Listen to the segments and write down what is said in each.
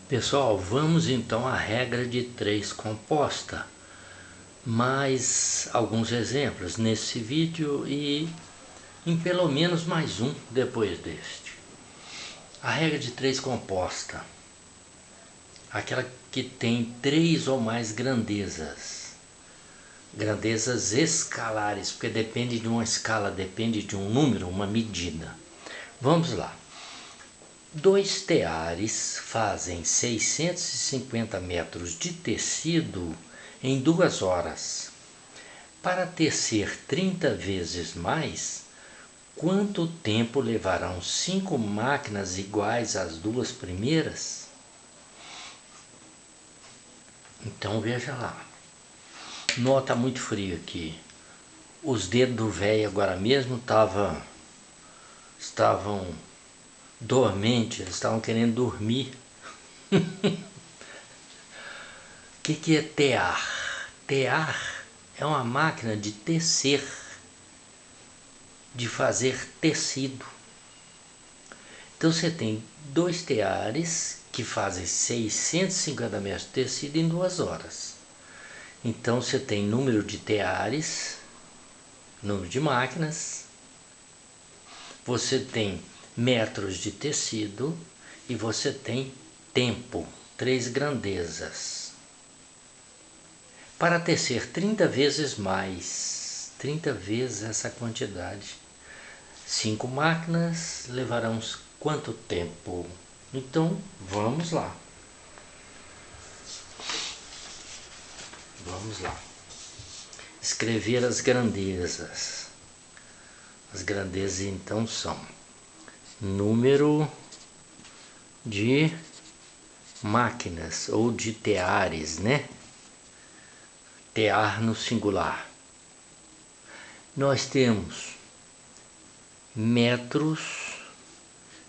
Pessoal, vamos então à regra de 3 composta. Mais alguns exemplos nesse vídeo e em pelo menos mais um depois deste. A regra de 3 composta, aquela que tem 3 ou mais grandezas. Grandezas escalares, porque depende de uma escala, depende de um número, uma medida. Vamos lá. 2 teares fazem 650 metros de tecido em 2 horas. Para tecer 30 vezes mais, quanto tempo levarão 5 máquinas iguais às 2 primeiras? Então veja lá. Nota muito frio aqui. Os dedos do velho agora mesmo estavam dormentes, eles estavam querendo dormir. O que é tear? Tear é uma máquina de tecer, de fazer tecido. Então você tem 2 teares que fazem 650 metros de tecido em 2 horas. Então você tem número de teares, número de máquinas, você tem metros de tecido e você tem tempo, 3 grandezas. Para tecer 30 vezes mais, 30 vezes essa quantidade, 5 máquinas levarão quanto tempo? Então vamos lá. Vamos lá. Escrever as grandezas. As grandezas então são número de máquinas ou de teares, né? Tear no singular. Nós temos metros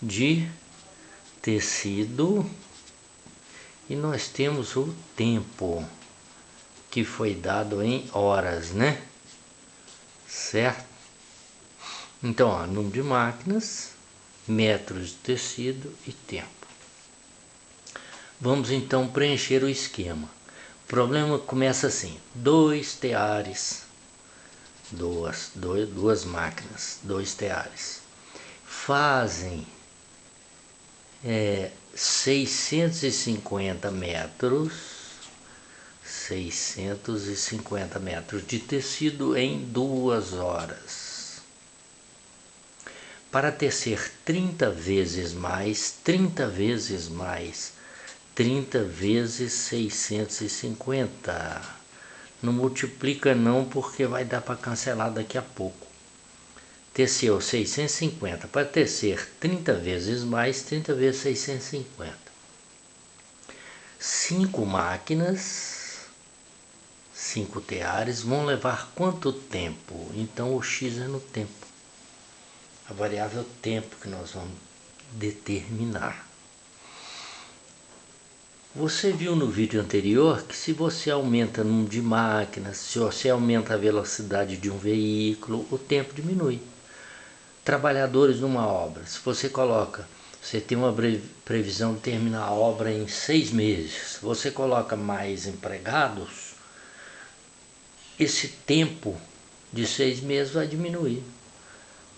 de tecido e nós temos o tempo que foi dado em horas, né? Certo? Então, ó, número de máquinas, metros de tecido e tempo. Vamos então preencher o esquema. O problema começa assim: 2 teares, duas máquinas, 2 teares, fazem 650 metros de tecido em 2 horas. Para tecer 30 vezes mais, 30 vezes 650. Não multiplica não, porque vai dar para cancelar daqui a pouco. Teceu 650. Para tecer 30 vezes mais, 30 vezes 650. 5 máquinas, 5 teares, vão levar quanto tempo? Então o X é no tempo. A variável tempo que nós vamos determinar. Você viu no vídeo anterior que se você aumenta o número de máquinas, se você aumenta a velocidade de um veículo, o tempo diminui. Trabalhadores numa obra, se você tem uma previsão de terminar a obra em 6 meses, você coloca mais empregados, esse tempo de 6 meses vai diminuir.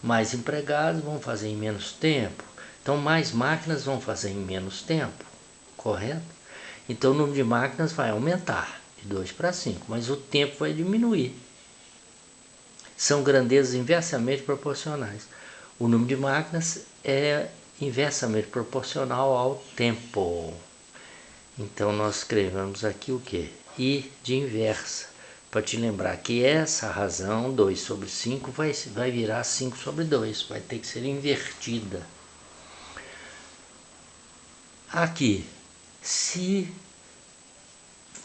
Mais empregados vão fazer em menos tempo, então mais máquinas vão fazer em menos tempo, correto? Então o número de máquinas vai aumentar de 2 para 5, mas o tempo vai diminuir. São grandezas inversamente proporcionais. O número de máquinas é inversamente proporcional ao tempo. Então nós escrevemos aqui o que? I de inversa. Para te lembrar que essa razão, 2 sobre 5, vai virar 5 sobre 2. Vai ter que ser invertida. Aqui, se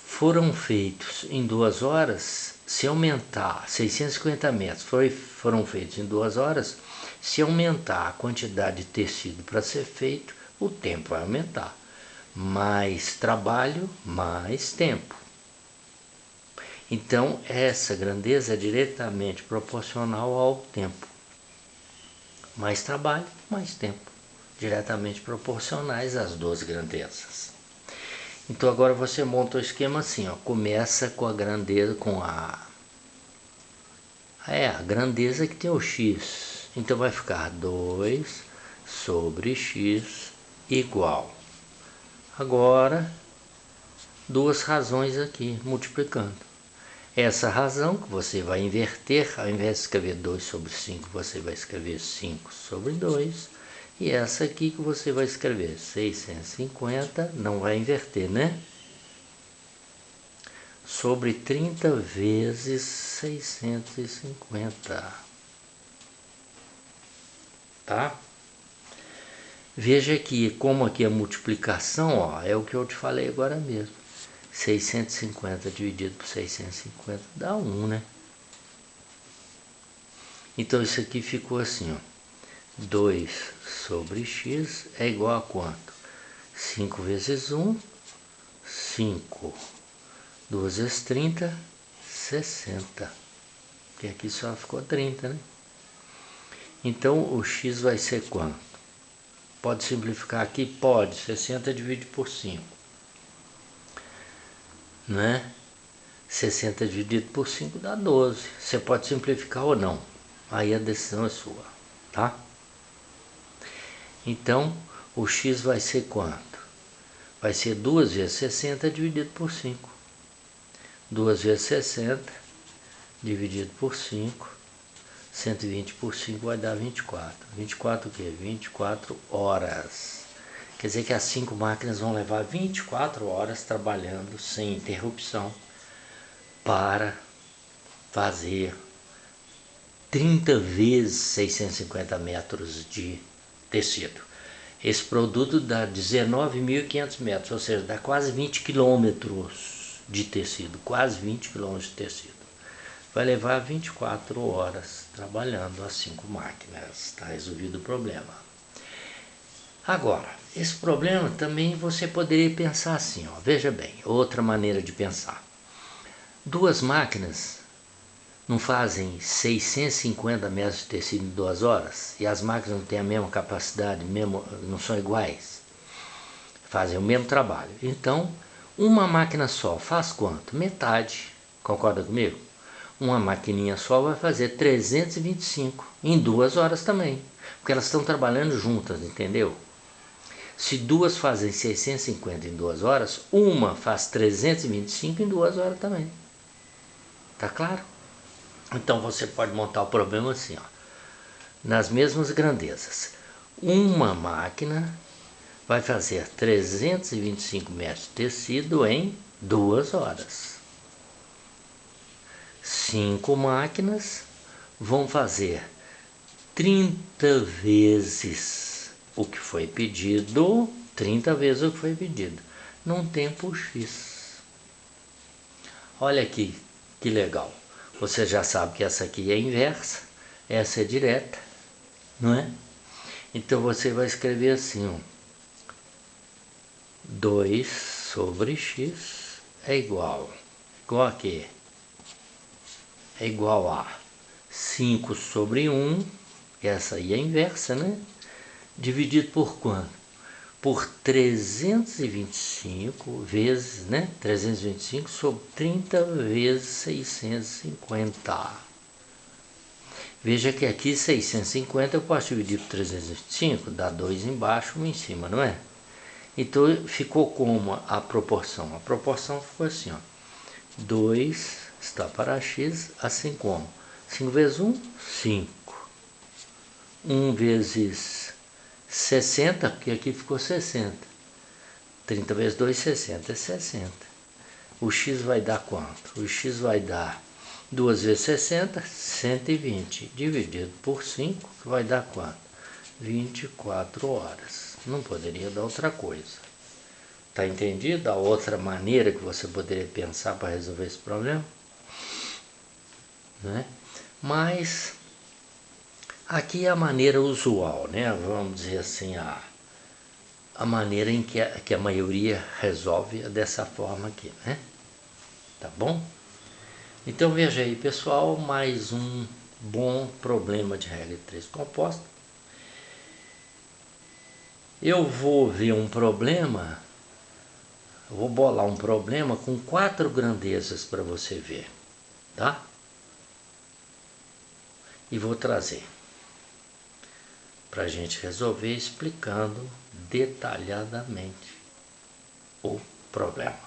foram feitos em 2 horas, se aumentar 650 metros, foram feitos em 2 horas, se aumentar a quantidade de tecido para ser feito, o tempo vai aumentar. Mais trabalho, mais tempo. Então, essa grandeza é diretamente proporcional ao tempo. Mais trabalho, mais tempo. Diretamente proporcionais às 2 grandezas. Então agora você monta o esquema assim, ó, começa com a grandeza, a grandeza que tem o x. Então vai ficar 2 sobre x igual. Agora, duas razões aqui, multiplicando. Essa razão que você vai inverter, ao invés de escrever 2 sobre 5, você vai escrever 5 sobre 2. E essa aqui que você vai escrever 650, não vai inverter, né? Sobre 30 vezes 650. Tá? Veja aqui, como aqui a multiplicação, ó, é o que eu te falei agora mesmo. 650 dividido por 650 dá 1, né? Então isso aqui ficou assim, ó. 2 sobre x é igual a quanto? 5 vezes 1, 5. 2 vezes 30, 60. Porque aqui só ficou 30, né? Então o x vai ser quanto? Pode simplificar aqui? Pode. 60 divide por 5. Né? 60 dividido por 5 dá 12. Você pode simplificar ou não. Aí a decisão é sua. Tá? Então o x vai ser quanto? Vai ser 2 vezes 60 dividido por 5. 2 vezes 60 dividido por 5. 120 por 5 vai dar 24. 24 o quê? 24 horas. Quer dizer que as 5 máquinas vão levar 24 horas trabalhando sem interrupção para fazer 30 vezes 650 metros de tecido. Esse produto dá 19.500 metros, ou seja, dá quase 20 quilômetros de tecido, quase 20 quilômetros de tecido. Vai levar 24 horas trabalhando as 5 máquinas. Está resolvido o problema. Agora, esse problema também você poderia pensar assim, ó, veja bem, outra maneira de pensar. Duas máquinas não fazem 650 metros de tecido em 2 horas? E as máquinas não têm a mesma capacidade, não são iguais? Fazem o mesmo trabalho. Então, uma máquina só faz quanto? Metade. Concorda comigo? Uma maquininha só vai fazer 325 em 2 horas também. Porque elas estão trabalhando juntas, entendeu? Se duas fazem 650 em 2 horas, uma faz 325 em 2 horas também. Tá claro? Então você pode montar o problema assim, ó, nas mesmas grandezas. Uma máquina vai fazer 325 metros de tecido em 2 horas. 5 máquinas vão fazer 30 vezes o que foi pedido, 30 vezes o que foi pedido, num tempo X. Olha aqui, que legal. Você já sabe que essa aqui é inversa, essa é direta, não é? Então você vai escrever assim, ó, 2 sobre x é igual a quê? É igual a 5 sobre 1, essa aí é inversa, né? Dividido por quanto? Por 325 vezes, né? 325 sobre 30 vezes 650. Veja que aqui 650 eu posso dividir por 325, dá 2 embaixo, 1 em cima, não é? Então ficou como a proporção? A proporção ficou assim, ó. 2 está para x, assim como 5 vezes 1, 5. 1 vezes 60, porque aqui ficou 60. 30 vezes 2, 60, é 60. O x vai dar quanto? O x vai dar 2 vezes 60, 120, dividido por 5, que vai dar quanto? 24 horas. Não poderia dar outra coisa. Tá entendido a outra maneira que você poderia pensar para resolver esse problema? Né? Mas aqui é a maneira usual, né? Vamos dizer assim, a maneira em que a maioria resolve é dessa forma aqui, né? Tá bom? Então veja aí, pessoal, mais um bom problema de regra de 3 composta. Eu vou ver um problema Eu vou bolar um problema com 4 grandezas para você ver, tá? E vou trazer para a gente resolver explicando detalhadamente o problema.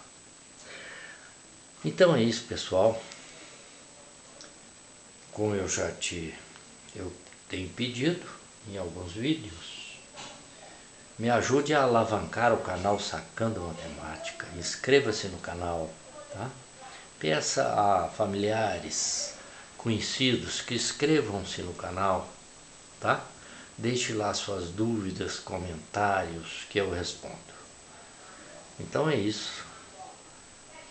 Então é isso, pessoal. Como eu tenho pedido em alguns vídeos, me ajude a alavancar o canal Sacando Matemática. Inscreva-se no canal, tá? Peça a familiares, conhecidos que inscrevam-se no canal, tá? Deixe lá suas dúvidas, comentários que eu respondo. Então é isso.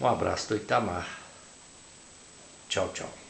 Um abraço do Itamar. Tchau, tchau.